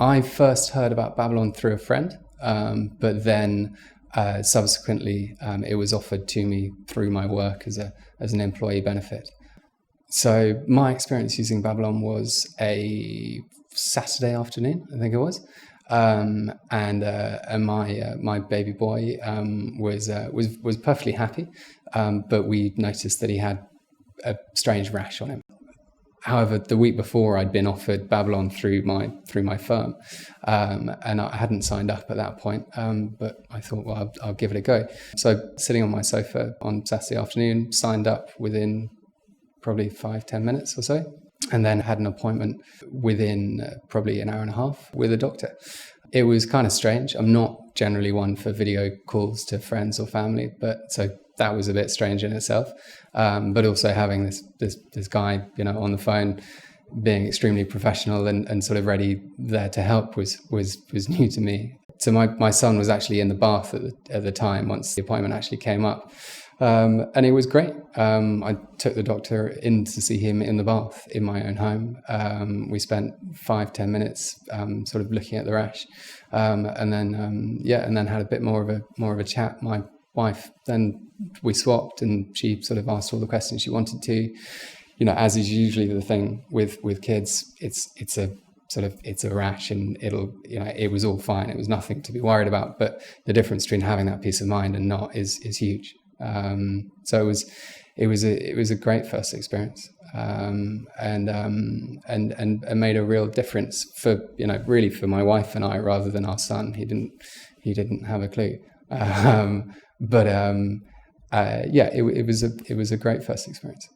I first heard about Babylon through a friend, but then subsequently it was offered to me through my work as an employee benefit. So my experience using Babylon was a Saturday afternoon, I think it was, and my baby boy was perfectly happy, but we noticed that he had a strange rash on him. However, the week before, I'd been offered Babylon through my firm, and I hadn't signed up at that point. But I thought, well, I'll give it a go. So, sitting on my sofa on Saturday afternoon, signed up within probably 5-10 minutes or so, and then had an appointment within probably an hour and a half with a doctor. It was kind of strange. I'm not generally one for video calls to friends or family, but so that was a bit strange in itself. But also having this guy, on the phone, being extremely professional and sort of ready there to help was new to me. So my son was actually in the bath at the time once the appointment actually came up. And it was great. I took the doctor in to see him in the bath in my own home. We spent 5-10 minutes sort of looking at the rash, and then had a bit more of a chat. My wife, then we swapped, and she sort of asked all the questions she wanted to. As is usually the thing with kids, it's a rash, and it was all fine. It was nothing to be worried about. But the difference between having that peace of mind and not is huge. So it was a great first experience, and made a real difference for really for my wife and I rather than our son. He didn't have a clue, it was a great first experience.